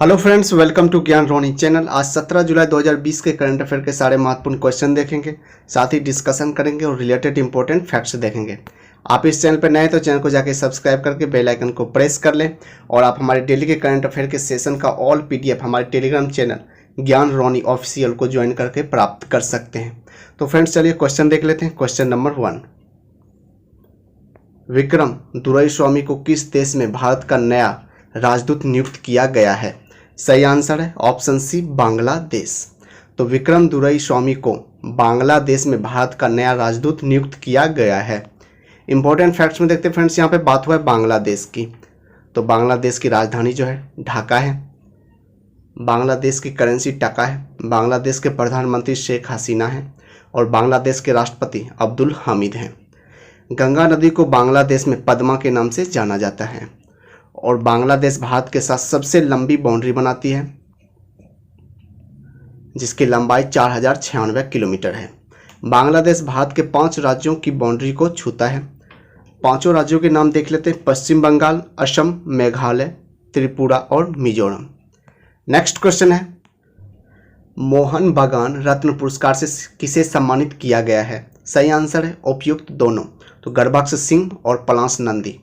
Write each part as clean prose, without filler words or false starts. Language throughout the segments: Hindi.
हेलो फ्रेंड्स, वेलकम टू ज्ञान रोनी चैनल। आज 17 जुलाई 2020 के करंट अफेयर के सारे महत्वपूर्ण क्वेश्चन देखेंगे, साथ ही डिस्कशन करेंगे और रिलेटेड इंपॉर्टेंट फैक्ट्स देखेंगे। आप इस चैनल पर नए तो चैनल को जाके सब्सक्राइब करके बेल आइकन को प्रेस कर लें और आप हमारे डेली के करंट अफेयर के सेशन का ऑल PDF हमारे टेलीग्राम चैनल ज्ञान रोनी ऑफिशियल को ज्वाइन करके प्राप्त कर सकते हैं। तो फ्रेंड्स चलिए क्वेश्चन देख लेते हैं। क्वेश्चन नंबर 1, विक्रम दुराईस्वामी को किस देश में भारत का नया राजदूत नियुक्त किया गया है? सही आंसर है ऑप्शन सी, बांग्लादेश। तो विक्रम दुराईस्वामी को बांग्लादेश में भारत का नया राजदूत नियुक्त किया गया है। इंपॉर्टेंट फैक्ट्स में देखते हैं फ्रेंड्स, यहाँ पे बात हुआ है बांग्लादेश की। तो बांग्लादेश की राजधानी जो है ढाका है, बांग्लादेश की करेंसी टका है, बांग्लादेश के प्रधानमंत्री शेख हसीना है और बांग्लादेश के राष्ट्रपति अब्दुल हामिद हैं। गंगा नदी को बांग्लादेश में पद्मा के नाम से जाना जाता है और बांग्लादेश भारत के साथ सबसे लंबी बाउंड्री बनाती है, जिसकी लंबाई 4096 किलोमीटर है। बांग्लादेश भारत के 5 राज्यों की बाउंड्री को छूता है। 5 राज्यों के नाम देख लेते हैं, पश्चिम बंगाल, असम, मेघालय, त्रिपुरा और मिजोरम। नेक्स्ट क्वेश्चन है, मोहन बागान रत्न पुरस्कार से किसे सम्मानित किया गया है? सही आंसर है उपयुक्त दोनों, तो गर्भाक्ष सिंह और पलाश नंदी।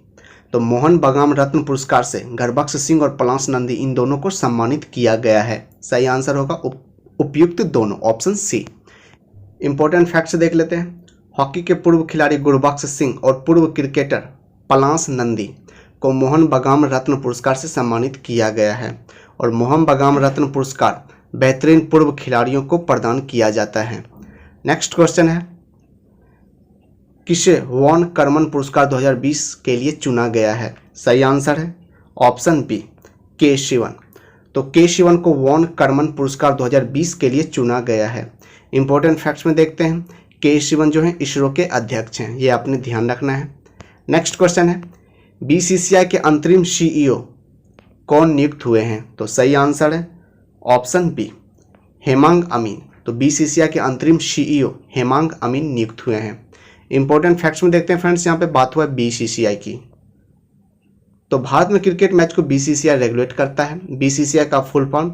तो मोहन बागान रत्न पुरस्कार से गर्भाक्ष सिंह और पलाश नंदी इन दोनों को सम्मानित किया गया है। सही आंसर होगा उपयुक्त दोनों, ऑप्शन सी। इंपॉर्टेंट फैक्ट्स देख लेते हैं। हॉकी के पूर्व खिलाड़ी गुरबख्श सिंह और पूर्व क्रिकेटर पलाश नंदी को मोहन बागान रत्न पुरस्कार से सम्मानित किया गया है और मोहन बागान रत्न पुरस्कार बेहतरीन पूर्व खिलाड़ियों को प्रदान किया जाता है। नेक्स्ट क्वेश्चन है, किसे वॉन करमन पुरस्कार 2020 के लिए चुना गया है? सही आंसर है ऑप्शन बी, के शिवन। तो के शिवन को वॉन करमन पुरस्कार 2020 के लिए चुना गया है। इंपॉर्टेंट फैक्ट्स में देखते हैं, के शिवन जो है इसरो के अध्यक्ष हैं, ये आपने ध्यान रखना है। नेक्स्ट क्वेश्चन है, BCCI के अंतरिम CEO कौन नियुक्त हुए हैं? तो सही आंसर है ऑप्शन बी, हेमांग अमीन। तो BCCI के अंतरिम CEO हेमांग अमीन नियुक्त हुए हैं। इंपॉर्टेंट फैक्ट्स में देखते हैं फ्रेंड्स, यहाँ पे बात हुआ है BCCI की। तो भारत में क्रिकेट मैच को BCCI रेगुलेट करता है। BCCI का full form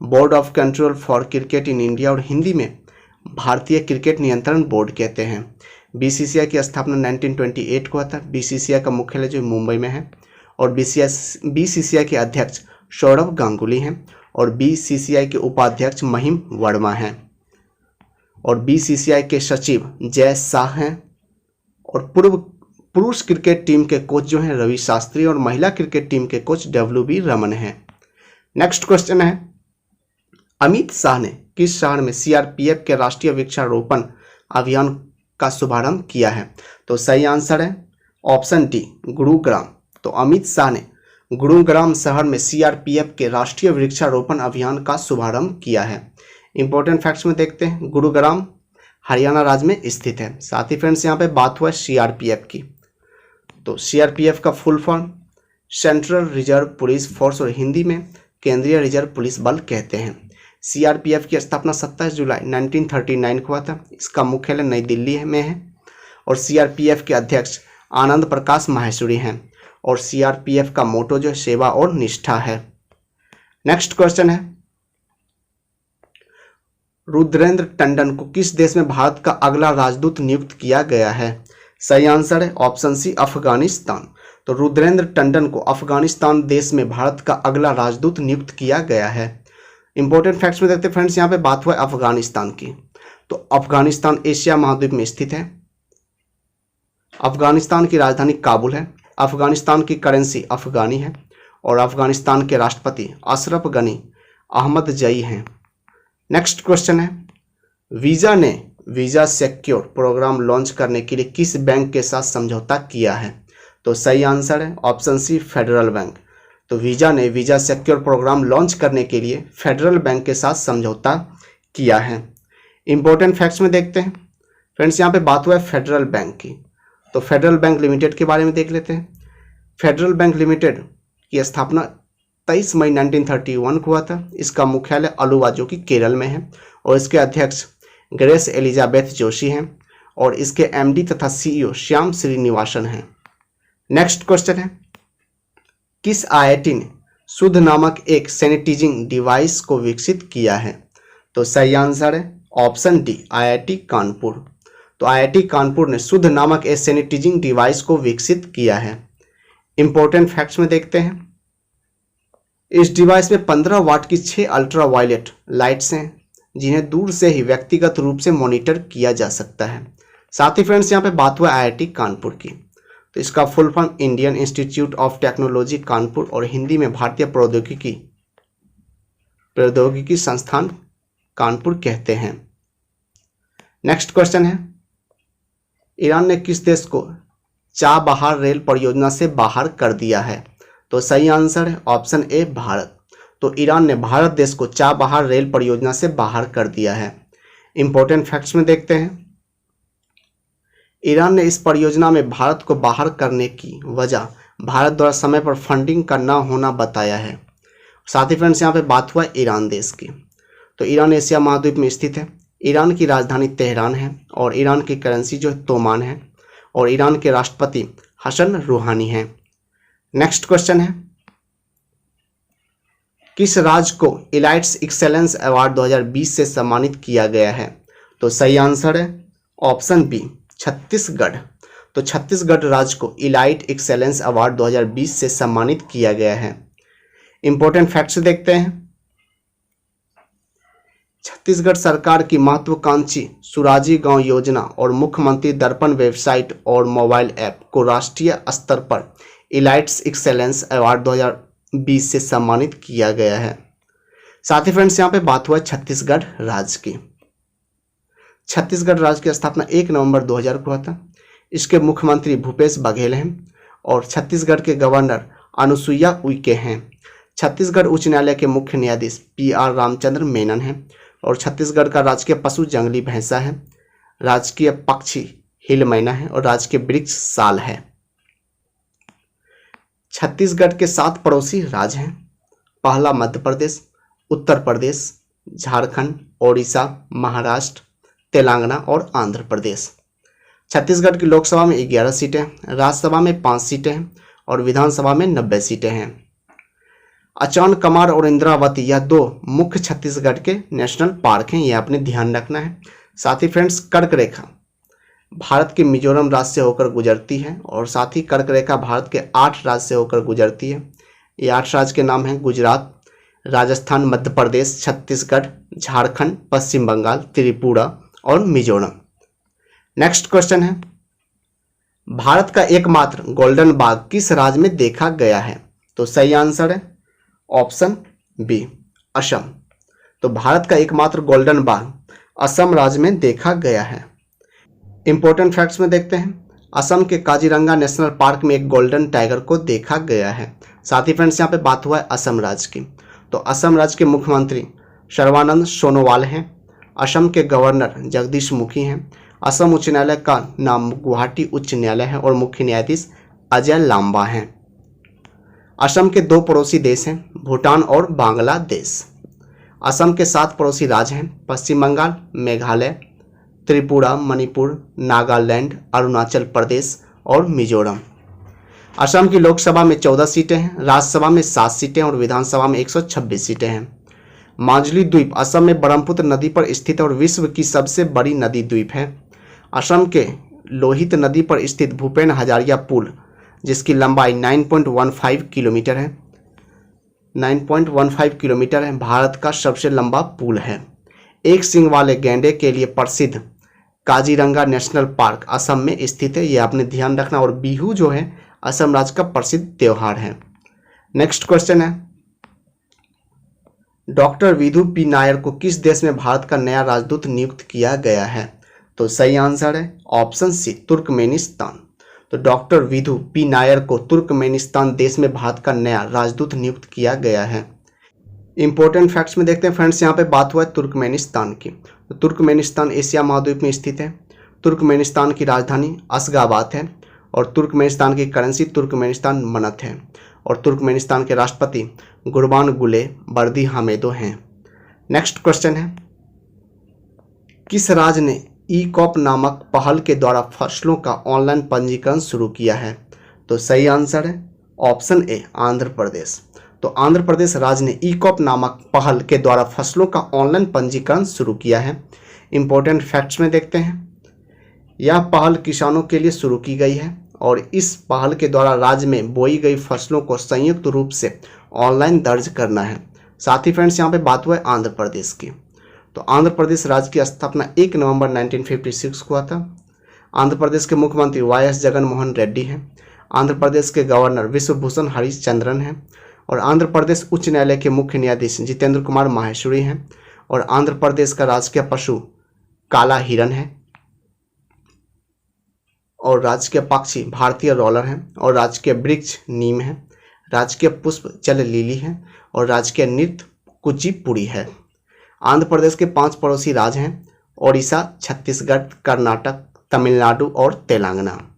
board of control for cricket in India और हिंदी में भारतीय क्रिकेट नियंत्रण बोर्ड कहते हैं। BCCI की स्थापना 1928 को हुआ था। BCCI का मुख्यालय जो मुंबई में है और BCCI के अध्यक्ष सौरभ गांगुली हैं और BCCI के उपाध्यक्ष महिम वर्मा हैं और BCCI के सचिव जय शाह हैं और पूर्व पुरुष क्रिकेट टीम के कोच जो हैं रवि शास्त्री और महिला क्रिकेट टीम के कोच WB रमन हैं। नेक्स्ट क्वेश्चन है, अमित शाह ने किस शहर में CRPF के राष्ट्रीय वृक्षारोपण अभियान का शुभारंभ किया है? तो सही आंसर है ऑप्शन डी, गुरुग्राम। तो अमित शाह ने गुरुग्राम शहर में CRPF के राष्ट्रीय वृक्षारोपण अभियान का शुभारंभ किया है। इंपॉर्टेंट फैक्ट्स में देखते हैं, गुरुग्राम हरियाणा राज्य में स्थित है। साथ ही फ्रेंड्स यहाँ पे बात हुआ CRPF की। तो CRPF का full form central reserve police force और हिंदी में केंद्रीय रिजर्व पुलिस बल कहते हैं। CRPF की स्थापना 27 जुलाई 1939 को हुआ था। इसका मुख्यालय नई दिल्ली में है और CRPF के अध्यक्ष आनंद प्रकाश माहेश्वरी हैं और CRPF का मोटो जो सेवा और निष्ठा है। नेक्स्ट क्वेश्चन है, रुद्रेंद्र टंडन को किस देश में भारत का अगला राजदूत नियुक्त किया गया है? सही आंसर है ऑप्शन सी, अफगानिस्तान। तो रुद्रेंद्र टंडन को अफगानिस्तान देश में भारत का अगला राजदूत नियुक्त किया गया है। इंपॉर्टेंट फैक्ट्स में देखते हैं फ्रेंड्स, यहाँ पे बात हुआ है अफगानिस्तान की। तो अफगानिस्तान एशिया महाद्वीप में स्थित है। अफगानिस्तान की राजधानी काबुल है। अफगानिस्तान की करेंसी अफगानी है और अफगानिस्तान के राष्ट्रपति अशरफ गनी अहमदजई हैं। नेक्स्ट क्वेश्चन है, वीजा ने वीजा सिक्योर प्रोग्राम लॉन्च करने के लिए किस बैंक के साथ समझौता किया है? तो सही आंसर है ऑप्शन सी, फेडरल बैंक। तो वीजा ने वीजा सिक्योर प्रोग्राम लॉन्च करने के लिए फेडरल बैंक के साथ समझौता किया है। इंपॉर्टेंट फैक्ट्स में देखते हैं फ्रेंड्स, यहाँ पे बात हुआ है फेडरल बैंक की। तो फेडरल बैंक लिमिटेड के बारे में देख लेते हैं। फेडरल बैंक लिमिटेड की स्थापना 23 मई 1931 को हुआ था। इसका मुख्यालय अलुवा जो कि केरल में है और इसके अध्यक्ष ग्रेस एलिजाबेथ जोशी हैं और इसके MD तथा CEO श्याम श्रीनिवासन हैं। नेक्स्ट क्वेश्चन है, किस IIT ने शुद्ध नामक एक सैनिटाइजिंग डिवाइस को विकसित किया है? तो सही आंसर है ऑप्शन डी आईआईटी कानपुर। तो आईआईटी कानपुर ने शुद्ध नामक एक सैनिटाइजिंग डिवाइस को विकसित किया है। इंपॉर्टेंट फैक्ट्स में देखते हैं, इस डिवाइस में 15 वाट की 6 अल्ट्रा वायलेट लाइट्स हैं जिन्हें दूर से ही व्यक्तिगत रूप से मॉनिटर किया जा सकता है। साथ ही फ्रेंड्स यहाँ पे बात हुआ आईआईटी कानपुर की, तो इसका full form Indian institute of technology Kanpur और हिंदी में भारतीय प्रौद्योगिकी संस्थान कानपुर कहते हैं। नेक्स्ट क्वेश्चन है, ईरान ने किस देश को चाबहार रेल परियोजना से बाहर कर दिया है? तो सही आंसर है ऑप्शन ए भारत। तो ईरान ने भारत देश को चाबहार रेल परियोजना से बाहर कर दिया है। इंपॉर्टेंट फैक्ट्स में देखते हैं, ईरान ने इस परियोजना में भारत को बाहर करने की वजह भारत द्वारा समय पर फंडिंग का न होना बताया है। साथ ही फ्रेंड्स यहाँ पे बात हुआ ईरान देश की, तो ईरान एशिया महाद्वीप में स्थित है। ईरान की राजधानी तेहरान है और ईरान की करेंसी जो है तोमान है और ईरान के राष्ट्रपति हसन रूहानी हैं। नेक्स्ट क्वेश्चन है, किस राज्य को इलाइट्स एक्सेलेंस अवार्ड 2020 से सम्मानित किया गया है? तो सही आंसर है ऑप्शन बी छत्तीसगढ़। तो छत्तीसगढ़ राज्य को इलाइट एक्सेलेंस अवार्ड 2020 से सम्मानित किया गया है। इंपॉर्टेंट फैक्ट्स देखते हैं, छत्तीसगढ़ सरकार की महत्वाकांक्षी सुराजी गांव योजना और मुख्यमंत्री दर्पण वेबसाइट और मोबाइल ऐप को राष्ट्रीय स्तर पर इलाइट्स एक्सेलेंस अवार्ड 2020 से सम्मानित किया गया है। साथ ही फ्रेंड्स यहाँ पे बात हुआ छत्तीसगढ़ राज्य की। छत्तीसगढ़ राज्य की स्थापना 1 नवंबर 2000 को हुआ था। इसके मुख्यमंत्री भूपेश बघेल हैं और छत्तीसगढ़ के गवर्नर अनुसुईया उइके हैं। छत्तीसगढ़ उच्च न्यायालय के मुख्य न्यायाधीश PR रामचंद्र मेनन हैं और छत्तीसगढ़ का राजकीय पशु जंगली भैंसा है, राजकीय पक्षी हिल मैना है और राजकीय वृक्ष साल है। छत्तीसगढ़ के 7 पड़ोसी राज्य हैं, पहला मध्य प्रदेश, उत्तर प्रदेश, झारखंड, ओडिशा, महाराष्ट्र, तेलंगाना और आंध्र प्रदेश। छत्तीसगढ़ की लोकसभा में 11 सीटें, राज्यसभा में 5 सीटें हैं और विधानसभा में 90 सीटें हैं। अचान कमार और इंद्रावती यह 2 मुख्य छत्तीसगढ़ के नेशनल पार्क हैं, यह आपने ध्यान रखना है। साथ ही फ्रेंड्स कर्क रेखा भारत के मिजोरम राज्य से होकर गुजरती है और साथ ही कर्क रेखा भारत के 8 राज्य से होकर गुजरती है। ये 8 राज्य के नाम हैं गुजरात, राजस्थान, मध्य प्रदेश, छत्तीसगढ़, झारखंड, पश्चिम बंगाल, त्रिपुरा और मिजोरम। नेक्स्ट क्वेश्चन है, भारत का एकमात्र गोल्डन बाघ किस राज्य में देखा गया है? तो सही आंसर है ऑप्शन बी असम। तो भारत का एकमात्र गोल्डन बाघ असम राज्य में देखा गया है। इंपॉर्टेंट फैक्ट्स में देखते हैं, असम के काजीरंगा नेशनल पार्क में एक गोल्डन टाइगर को देखा गया है। साथ ही फ्रेंड्स यहाँ पे बात हुआ है असम राज्य की, तो असम राज्य के मुख्यमंत्री सर्बानंद सोनोवाल हैं, असम के गवर्नर जगदीश मुखी हैं, असम उच्च न्यायालय का नाम गुवाहाटी उच्च न्यायालय है और मुख्य न्यायाधीश अजय लांबा हैं। असम के 2 पड़ोसी देश हैं, भूटान और बांग्लादेश। असम के 7 पड़ोसी राज्य हैं, पश्चिम बंगाल, मेघालय, त्रिपुरा, मणिपुर, नागालैंड, अरुणाचल प्रदेश और मिजोरम। असम की लोकसभा में 14 सीटें हैं, राज्यसभा में 7 सीटें और विधानसभा में 126 सीटें हैं। माजुली द्वीप असम में ब्रह्मपुत्र नदी पर स्थित और विश्व की सबसे बड़ी नदी द्वीप है। असम के लोहित नदी पर स्थित भूपेन हजारिया पुल जिसकी लंबाई 9.15 किलोमीटर है 9.15 किलोमीटर है, भारत का सबसे लंबा पुल है। एक सींग वाले गैंडे के लिए प्रसिद्ध काजीरंगा नेशनल पार्क असम में स्थित है, ये आपने ध्यान रखना। और बिहू जो है असम राज्य का प्रसिद्ध त्योहार है। नेक्स्ट क्वेश्चन है, डॉक्टर विधु पी नायर को किस देश में भारत का नया राजदूत नियुक्त किया गया है? तो सही आंसर है ऑप्शन सी तुर्कमेनिस्तान। तो डॉक्टर विधु पी नायर को तुर्कमेनिस्तान देश में भारत का नया राजदूत नियुक्त किया गया है। इंपॉर्टेंट फैक्ट्स में देखते हैं फ्रेंड्स, यहाँ पे बात हुआ है तुर्कमेनिस्तान की। तो तुर्कमेनिस्तान एशिया महाद्वीप में स्थित है। तुर्कमेनिस्तान की राजधानी अशगाबाद है और तुर्कमेनिस्तान की करेंसी तुर्कमेनिस्तान मनत है और तुर्कमेनिस्तान के राष्ट्रपति गुरबानगुले बर्दिहामेदो हैं। नेक्स्ट क्वेश्चन है, किस राज्य ने ई-कॉप नामक पहल के द्वारा फसलों का ऑनलाइन पंजीकरण शुरू किया है? तो सही आंसर है ऑप्शन ए आंध्र प्रदेश। तो आंध्र प्रदेश राज्य ने ई-कॉप नामक पहल के द्वारा फसलों का ऑनलाइन पंजीकरण शुरू किया है। इंपॉर्टेंट फैक्ट्स में देखते हैं, यह पहल किसानों के लिए शुरू की गई है और इस पहल के द्वारा राज्य में बोई गई फसलों को संयुक्त रूप से ऑनलाइन दर्ज करना है। साथ ही फ्रेंड्स यहाँ पे बात हुआ है आंध्र प्रदेश की। तो आंध्र प्रदेश राज्य की स्थापना 1 नवंबर 1956 को हुआ था। आंध्र प्रदेश के मुख्यमंत्री वाई.एस. जगन मोहन रेड्डी हैं। आंध्र प्रदेश के गवर्नर विश्वभूषण हरिश्चंद्रन हैं और आंध्र प्रदेश उच्च न्यायालय के मुख्य न्यायाधीश जितेंद्र कुमार माहेश्वरी हैं और आंध्र प्रदेश का राजकीय पशु काला हिरन है और राजकीय पक्षी भारतीय रोलर है और राजकीय वृक्ष नीम है, राजकीय पुष्प जल लिली है और राजकीय नृत्य कुचिपुड़ी है। आंध्र प्रदेश के 5 पड़ोसी राज्य हैं, ओडिशा, छत्तीसगढ़, कर्नाटक, तमिलनाडु और तेलंगाना।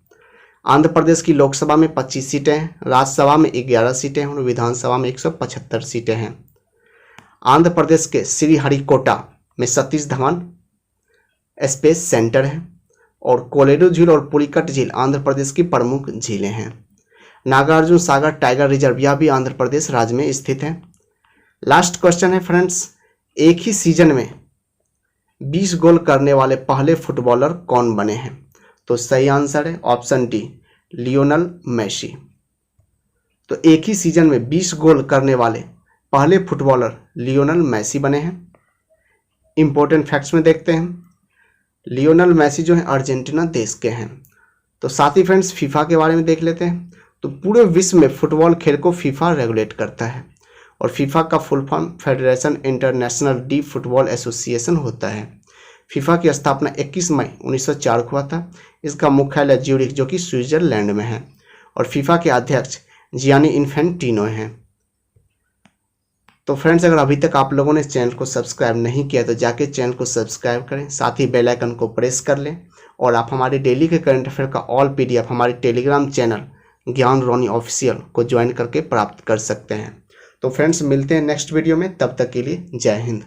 आंध्र प्रदेश की लोकसभा में 25 सीटें हैं, राज्यसभा में 11 सीटें हैं और विधानसभा में 175 सीटें हैं। आंध्र प्रदेश के श्रीहरिकोटा में सतीश धवन स्पेस सेंटर है और कोलेरू झील और पुलिकट झील आंध्र प्रदेश की प्रमुख झीलें हैं। नागार्जुन सागर टाइगर रिजर्व यह भी आंध्र प्रदेश राज्य में स्थित है। लास्ट क्वेश्चन है फ्रेंड्स, एक ही सीजन में 20 गोल करने वाले पहले फुटबॉलर कौन बने हैं? तो सही आंसर है ऑप्शन डी, लियोनेल मेसी। तो एक ही सीजन में 20 गोल करने वाले पहले फुटबॉलर लियोनेल मेसी बने हैं। इंपॉर्टेंट फैक्ट्स में देखते हैं, लियोनेल मेसी जो है अर्जेंटीना देश के हैं। तो साथ ही फ्रेंड्स फीफा के बारे में देख लेते हैं। तो पूरे विश्व में फुटबॉल खेल को फीफा रेगुलेट करता है और फीफा का full form federation international D football association होता है। फीफा की स्थापना 21 मई 1904 को हुआ था। इसका मुख्यालय ज्यूरिख जो कि स्विट्जरलैंड में है और फीफा के अध्यक्ष जियानी इन्फेंटिनो हैं। तो फ्रेंड्स अगर अभी तक आप लोगों ने चैनल को सब्सक्राइब नहीं किया तो जाके चैनल को सब्सक्राइब करें, साथ ही बेल आइकन को प्रेस कर लें और आप हमारे डेली के करंट अफेयर का ऑल PDF हमारे टेलीग्राम चैनल ज्ञान रोनी ऑफिशियल को ज्वाइन करके प्राप्त कर सकते हैं। तो फ्रेंड्स मिलते हैं नेक्स्ट वीडियो में, तब तक के लिए जय हिंद।